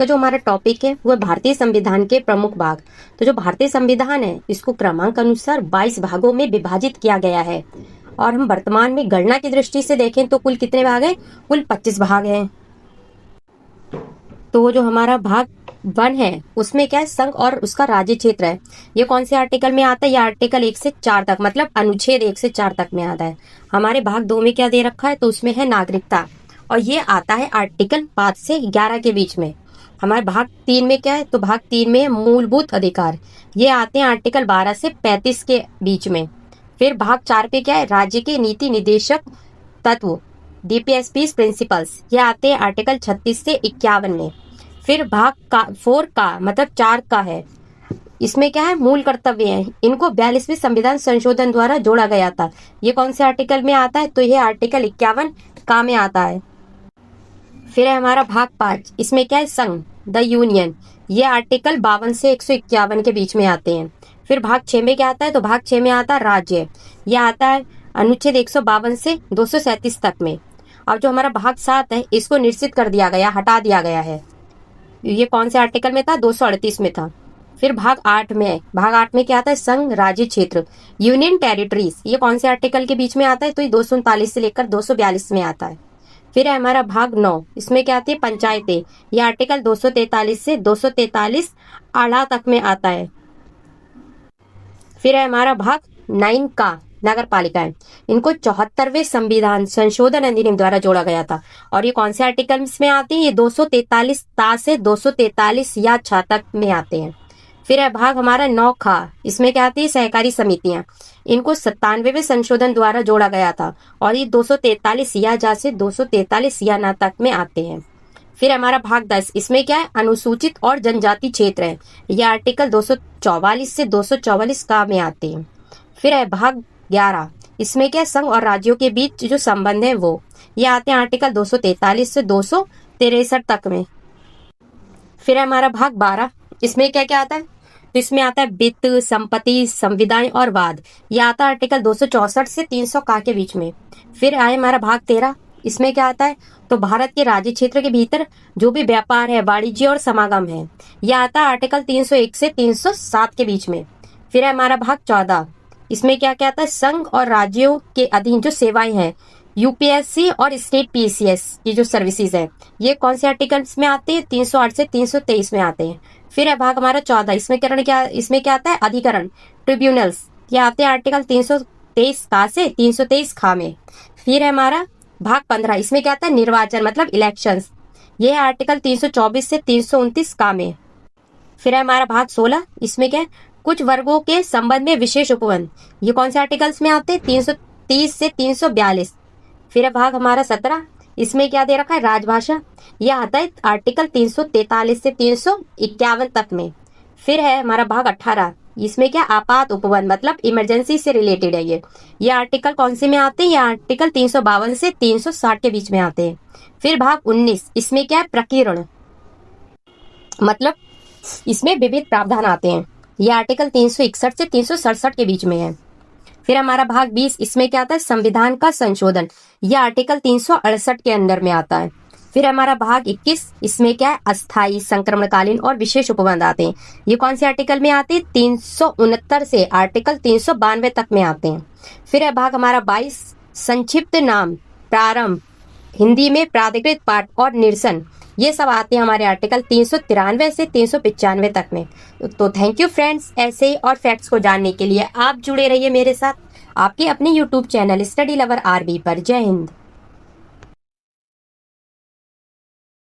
का जो हमारा टॉपिक है वो भारतीय संविधान के प्रमुख भाग। तो जो भारतीय संविधान है इसको क्रमांक अनुसार 22 भागों में विभाजित किया गया है और हम वर्तमान में गणना की दृष्टि से देखें तो कुल कितने भाग हैं? कुल 25 भाग हैं। तो जो हमारा भाग 1 है उसमें क्या है? संघ और उसका राज्य क्षेत्र है। ये कौन से आर्टिकल में आता है? ये आर्टिकल 1 से 4 तक, मतलब अनुच्छेद 1 से 4 तक में आता है। हमारे भाग 2 में क्या दे रखा है? तो उसमें है नागरिकता, और ये आता है आर्टिकल 5 से 11 के बीच में। हमारे भाग 3 में क्या है? तो भाग 3 में मूलभूत अधिकार, ये आते हैं आर्टिकल 12 से 35 के बीच में। फिर भाग 4 पे क्या है? राज्य के नीति निदेशक तत्व, डीपीएसपी प्रिंसिपल्स, ये आते हैं आर्टिकल 36 से 51 में। फिर भाग 4 का मतलब 4 का है, इसमें क्या है? मूल कर्तव्य है। इनको 42वें संविधान संशोधन द्वारा जोड़ा गया था। ये कौन से आर्टिकल में आता है? तो ये आर्टिकल 51 का में आता है। फिर है हमारा भाग 5, इसमें क्या है? संघ, द यूनियन, ये आर्टिकल 52 से 151 के बीच में आते हैं। फिर भाग 6 में क्या आता है? तो भाग 6 में आता है राज्य, ये आता है अनुच्छेद 152 से 237 तक में। अब जो हमारा भाग 7 है इसको निश्चित कर दिया गया, हटा दिया गया है। ये कौन से आर्टिकल में था? 238 में था। फिर भाग 8 में है, भाग 8 में क्या आता है? संघ राज्य क्षेत्र, यूनियन टेरिटरीज, ये कौन से आर्टिकल के बीच में आता है? तो ये 239 से लेकर 242 में आता है। फिर है हमारा भाग 9, इसमें क्या आती है? पंचायतें, ये आर्टिकल 243 से 243 आला तक में आता है। फिर है हमारा भाग 9 का नगर पालिकाएं, इनको 74वें संविधान संशोधन अधिनियम द्वारा जोड़ा गया था। और ये कौन से आर्टिकल में आते हैं? ये 243 ता से 243 या 6 तक में आते हैं। फिर है भाग हमारा 9 खा, इसमें क्या आती है? सहकारी समितियां, इनको 97वें संशोधन द्वारा जोड़ा गया था और ये 243 या जा से 243 या ना तक में आते हैं। फिर हमारा भाग 10, इसमें क्या है? अनुसूचित और जनजाति क्षेत्र है, यह आर्टिकल 244 से 244 का में आते हैं। फिर है भाग 11, इसमें क्या? संघ और राज्यों के बीच जो संबंध है वो, ये आते हैं आर्टिकल 243 से 263 तक में। फिर है हमारा भाग 12, इसमें क्या क्या आता है? तो इसमें आता है वित्त, संपत्ति, संविधान और वाद, यह आता है आर्टिकल 264 से 300 का के बीच में। फिर आए हमारा भाग 13, इसमें क्या आता है? तो भारत के राज्य क्षेत्र के भीतर जो भी व्यापार है, वाणिज्य और समागम है, यह आता है आर्टिकल 301 से 307 के बीच में। फिर है हमारा भाग 14, इसमें क्या क्या आता है? संघ और राज्यों के अधीन जो सेवाएं हैं, यूपीएससी और स्टेट पीसीएस की जो सर्विसेज है, ये कौन से आर्टिकल्स में आते हैं? 308 से 323 में आते हैं। फिर है भाग हमारा 14, इसमें क्या आता है? अधिकरण, ट्रिब्यूनल्स, ये आते हैं आर्टिकल 323 का से 323 खा में। फिर है हमारा भाग 15, इसमें क्या आता है? निर्वाचन मतलब इलेक्शंस, ये है आर्टिकल 324 से 329 का में। फिर है हमारा भाग 16, इसमें क्या है? कुछ वर्गों के संबंध में विशेष उपबंध, ये कौन से आर्टिकल्स में आते हैं? 330 से 342। फिर है भाग हमारा 17, इसमें क्या दे रखा है? राजभाषा, यह आता है आर्टिकल 343 से 351 तक में। फिर है हमारा भाग 18, इसमें क्या? आपात उपबंध मतलब इमरजेंसी से रिलेटेड है ये आर्टिकल कौन से में आते हैं? ये आर्टिकल 352 से 360 के बीच में आते हैं। फिर भाग 19, इसमें क्या है? प्रकीर्ण, मतलब इसमें विविध प्रावधान आते हैं, ये आर्टिकल 361 से 367 के बीच में है। फिर हमारा भाग 20, इसमें क्या आता है? संविधान का संशोधन, यह आर्टिकल 368 के अंदर में आता है। फिर हमारा भाग 21, इसमें क्या है? अस्थायी, संक्रमणकालीन और विशेष उपबंध आते हैं, ये कौन से आर्टिकल में आते हैं? 369 से आर्टिकल 392 तक में आते हैं। फिर है भाग हमारा 22, संक्षिप्त नाम, प्रारंभ, हिंदी में प्राधिकृत पाठ और निरसन, ये सब आते हैं हमारे आर्टिकल 393 से 395 तक में। तो थैंक यू फ्रेंड्स, ऐसे ही और फैक्ट्स को जानने के लिए आप जुड़े रहिए मेरे साथ आपके अपने YouTube channel study lover RB पर। जय हिंद।